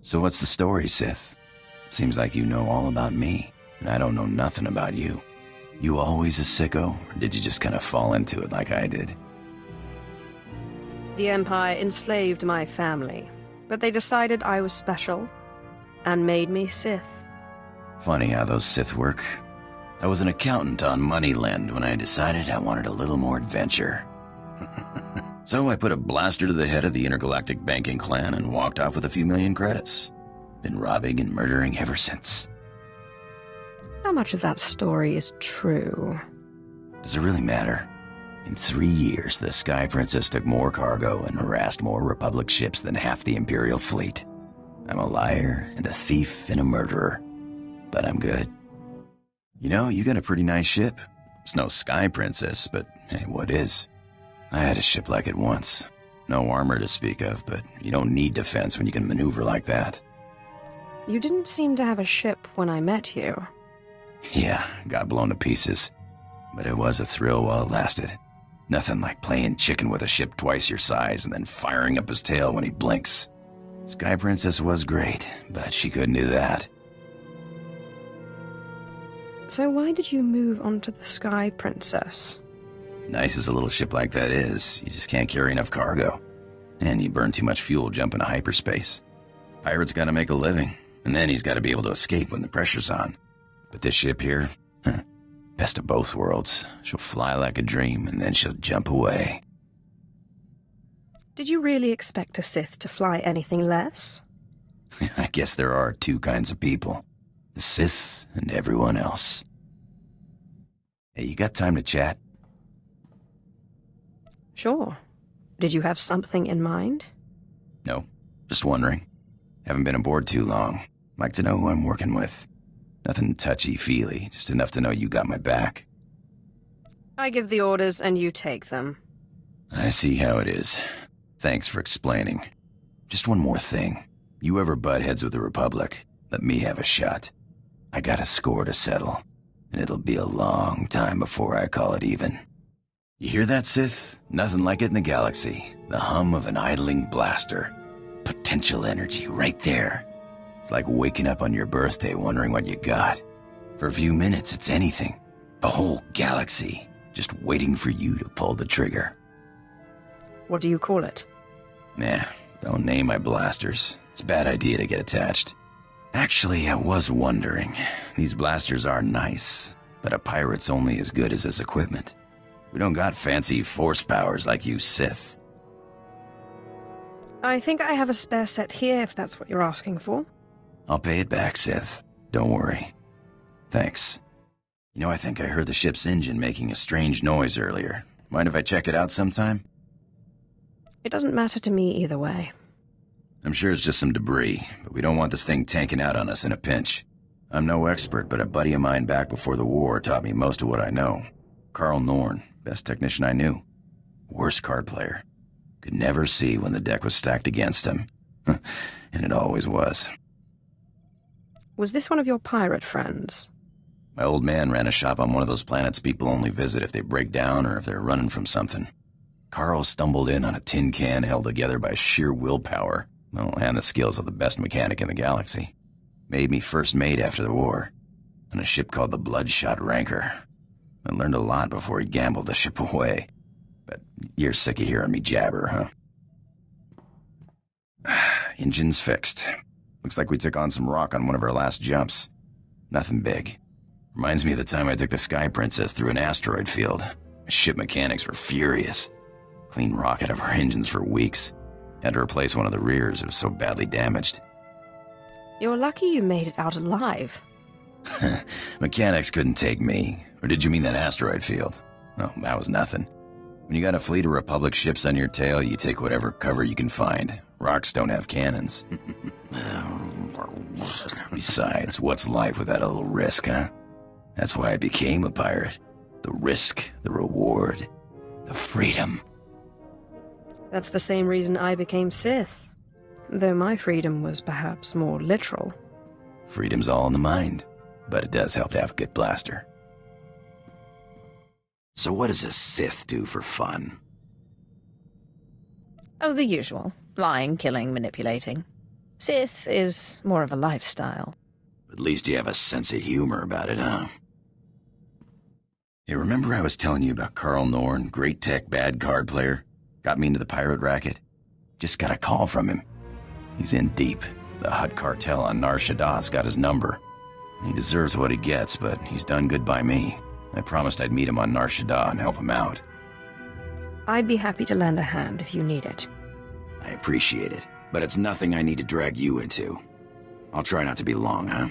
So what's the story, Sith? Seems like you know all about me, and I don't know nothing about you. You always a sicko, or did you just kind of fall into it like I did? The Empire enslaved my family, but they decided I was special and made me Sith. Funny how those Sith work. I was an accountant on Moneyland when I decided I wanted a little more adventure. So I put a blaster to the head of the intergalactic banking clan and walked off with a few million credits. Been robbing and murdering ever since. How much of that story is true? Does it really matter? In 3 years, the Sky Princess took more cargo and harassed more Republic ships than half the Imperial fleet. I'm a liar and a thief and a murderer, but I'm good. You know, you got a pretty nice ship. It's no Sky Princess, but hey, what is? I had a ship like it once. No armor to speak of, but you don't need defense when you can maneuver like that. You didn't seem to have a ship when I met you. Yeah, got blown to pieces. But it was a thrill while it lasted. Nothing like playing chicken with a ship twice your size and then firing up his tail when he blinks. Sky Princess was great, but she couldn't do that. So why did you move on to the Sky Princess? Nice as a little ship like that is, you just can't carry enough cargo. And you burn too much fuel jumping to hyperspace. Pirate's gotta make a living, and then he's gotta be able to escape when the pressure's on. But this ship here, best of both worlds. She'll fly like a dream, and then she'll jump away. Did you really expect a Sith to fly anything less? I guess there are two kinds of people. The Sith and everyone else. Hey, you got time to chat? Sure. Did you have something in mind? No, just wondering. Haven't been aboard too long. Like to know who I'm working with. Nothing touchy-feely, just enough to know you got my back. I give the orders and you take them. I see how it is. Thanks for explaining. Just one more thing. You ever butt heads with the Republic, let me have a shot. I got a score to settle, and it'll be a long time before I call it even. You hear that, Sith? Nothing like it in the galaxy. The hum of an idling blaster. Potential energy right there. It's like waking up on your birthday wondering what you got. For a few minutes, it's anything. The whole galaxy, just waiting for you to pull the trigger. What do you call it? Nah, don't name my blasters. It's a bad idea to get attached. Actually, I was wondering. These blasters are nice, but a pirate's only as good as his equipment. We don't got fancy force powers like you Sith. I think I have a spare set here, if that's what you're asking for. I'll pay it back, Sith. Don't worry. Thanks. You know, I think I heard the ship's engine making a strange noise earlier. Mind if I check it out sometime? It doesn't matter to me either way. I'm sure it's just some debris, but we don't want this thing tanking out on us in a pinch. I'm no expert, but a buddy of mine back before the war taught me most of what I know. Carl Norn, best technician I knew. Worst card player. Could never see when the deck was stacked against him. And it always was. Was this one of your pirate friends? My old man ran a shop on one of those planets people only visit if they break down or if they're running from something. Carl stumbled in on a tin can held together by sheer willpower. Well, and the skills of the best mechanic in the galaxy. Made me first mate after the war, on a ship called the Bloodshot Ranker. I learned a lot before he gambled the ship away. But you're sick of hearing me jabber, huh? Engine's fixed. Looks like we took on some rock on one of our last jumps. Nothing big. Reminds me of the time I took the Sky Princess through an asteroid field. Ship mechanics were furious. Cleaned rock out of our engines for weeks. Had to replace one of the rears, it was so badly damaged. You're lucky you made it out alive. Mechanics couldn't take me. Or did you mean that asteroid field? Oh, that was nothing. When you got a fleet of Republic ships on your tail, you take whatever cover you can find. Rocks don't have cannons. Besides, what's life without a little risk, huh? That's why I became a pirate. The risk, the reward, the freedom. That's the same reason I became Sith. Though my freedom was perhaps more literal. Freedom's all in the mind, but it does help to have a good blaster. So what does a Sith do for fun? Oh, the usual. Lying, killing, manipulating. Sith is more of a lifestyle. At least you have a sense of humor about it, huh? Hey, remember I was telling you about Carl Norn, great tech, bad card player? Got me into the pirate racket? Just got a call from him. He's in deep. The Hutt cartel on Nar Shaddah's got his number. He deserves what he gets, but he's done good by me. I promised I'd meet him on Nar Shaddaa and help him out. I'd be happy to lend a hand if you need it. I appreciate it, but it's nothing I need to drag you into. I'll try not to be long, huh?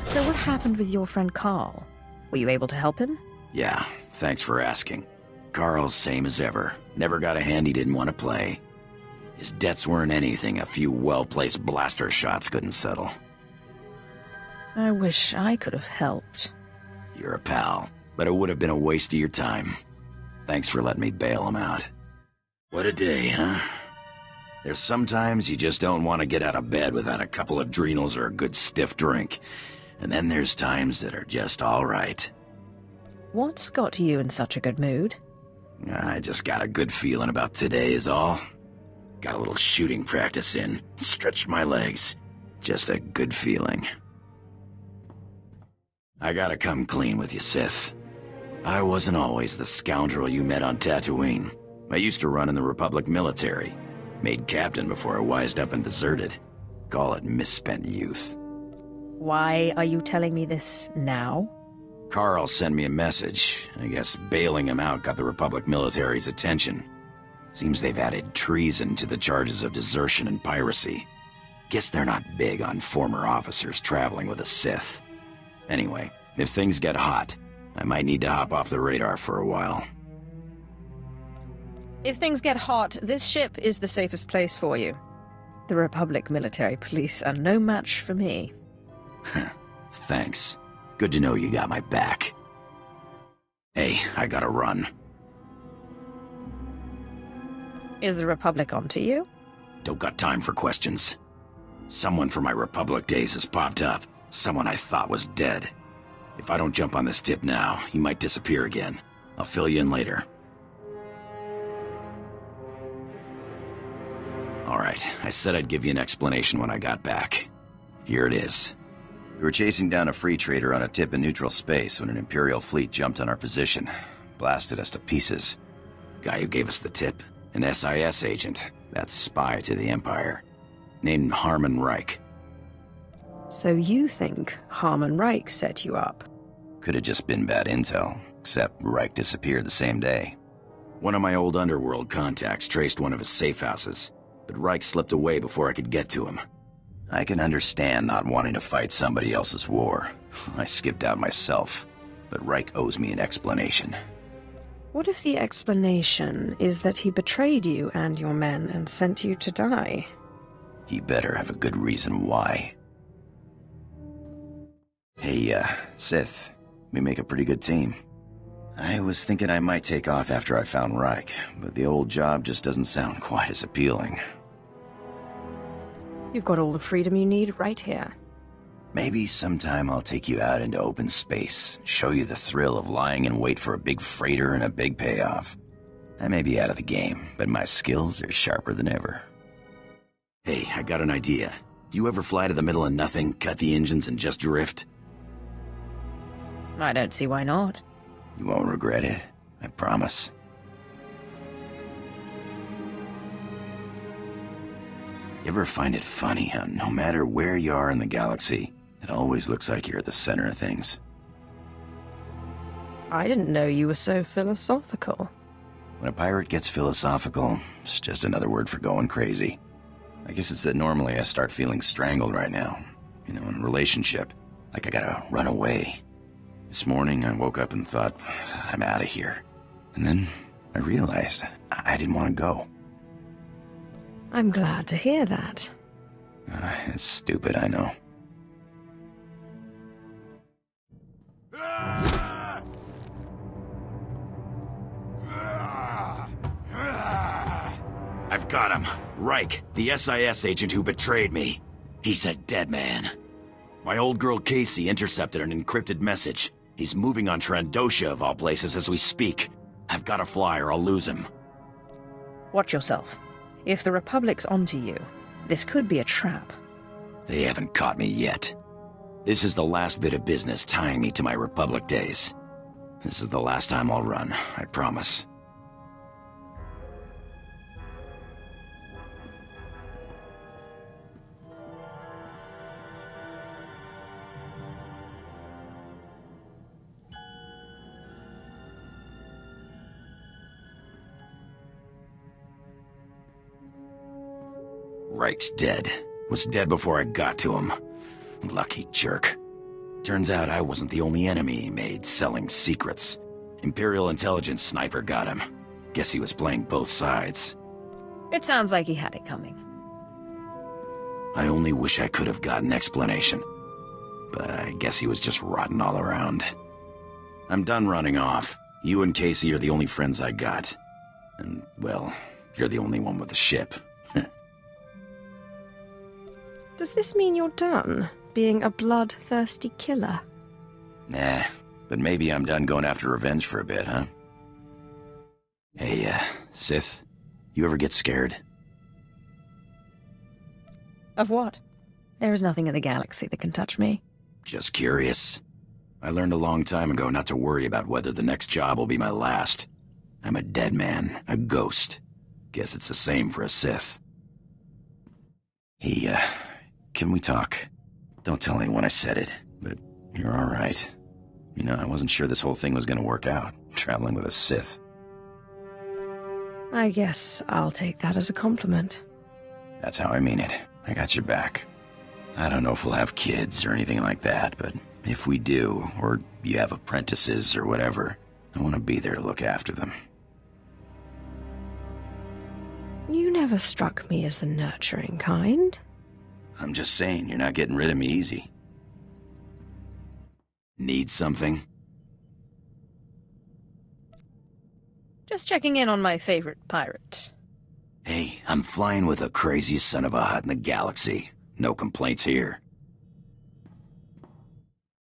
So what happened with your friend Carl? Were you able to help him? Yeah, thanks for asking. Carl's same as ever. Never got a hand he didn't want to play. His debts weren't anything a few well-placed blaster shots couldn't settle. I wish I could have helped. You're a pal, but it would have been a waste of your time. Thanks for letting me bail him out. What a day, huh? There's sometimes you just don't want to get out of bed without a couple of adrenals or a good stiff drink. And then there's times that are just all right. What's got you in such a good mood? I just got a good feeling about today is all. Got a little shooting practice in. Stretched my legs. Just a good feeling. I gotta come clean with you, Sith. I wasn't always the scoundrel you met on Tatooine. I used to run in the Republic military. Made captain before I wised up and deserted. Call it misspent youth. Why are you telling me this now? Carl sent me a message. I guess bailing him out got the Republic military's attention. Seems they've added treason to the charges of desertion and piracy. Guess they're not big on former officers traveling with a Sith. Anyway, if things get hot, I might need to hop off the radar for a while. If things get hot, this ship is the safest place for you. The Republic military police are no match for me. Thanks. Good to know you got my back. Hey, I gotta run. Is the Republic onto you? Don't got time for questions. Someone from my Republic days has popped up. Someone I thought was dead. If I don't jump on this tip now, he might disappear again. I'll fill you in later. Alright, I said I'd give you an explanation when I got back. Here it is. We were chasing down a free trader on a tip in neutral space when an Imperial fleet jumped on our position. Blasted us to pieces. Guy who gave us the tip, an SIS agent. That's spy to the Empire. Named Harmon Reich. So you think Harmon Reich set you up? Could have just been bad intel, except Reich disappeared the same day. One of my old underworld contacts traced one of his safe houses, but Reich slipped away before I could get to him. I can understand not wanting to fight somebody else's war. I skipped out myself, but Reich owes me an explanation. What if the explanation is that he betrayed you and your men and sent you to die? He better have a good reason why. Hey, Sith, we make a pretty good team. I was thinking I might take off after I found Reich, but the old job just doesn't sound quite as appealing. You've got all the freedom you need right here. Maybe sometime I'll take you out into open space, show you the thrill of lying in wait for a big freighter and a big payoff. I may be out of the game, but my skills are sharper than ever. Hey, I got an idea. Do you ever fly to the middle of nothing, cut the engines, and just drift? I don't see why not. You won't regret it, I promise. You ever find it funny how no matter where you are in the galaxy, it always looks like you're at the center of things? I didn't know you were so philosophical. When a pirate gets philosophical, it's just another word for going crazy. I guess it's that normally I start feeling strangled right now. You know, in a relationship, like I gotta run away. This morning I woke up and thought, I'm out of here. And then I realized I didn't want to go. I'm glad to hear that. It's stupid, I know. I've got him. Reich, the SIS agent who betrayed me. He's a dead man. My old girl Casey intercepted an encrypted message. He's moving on Trandosha of all places as we speak. I've got to fly or I'll lose him. Watch yourself. If the Republic's onto you, this could be a trap. They haven't caught me yet. This is the last bit of business tying me to my Republic days. This is the last time I'll run, I promise. Reich's dead. Was dead before I got to him. Lucky jerk. Turns out I wasn't the only enemy he made selling secrets. Imperial intelligence sniper got him. Guess he was playing both sides. It sounds like he had it coming. I only wish I could have got an explanation. But I guess he was just rotten all around. I'm done running off. You and Casey are the only friends I got. And, well, you're the only one with a ship. Does this mean you're done being a bloodthirsty killer? Nah, but maybe I'm done going after revenge for a bit, huh? Hey, Sith, you ever get scared? Of what? There is nothing in the galaxy that can touch me. Just curious. I learned a long time ago not to worry about whether the next job will be my last. I'm a dead man, a ghost. Guess it's the same for a Sith. Hey, can we talk? Don't tell anyone I said it, but you're alright. You know, I wasn't sure this whole thing was gonna work out, traveling with a Sith. I guess I'll take that as a compliment. That's how I mean it. I got your back. I don't know if we'll have kids or anything like that, but if we do, or you have apprentices or whatever, I want to be there to look after them. You never struck me as the nurturing kind. I'm just saying, you're not getting rid of me easy. Need something? Just checking in on my favorite pirate. Hey, I'm flying with the craziest son of a hut in the galaxy. No complaints here.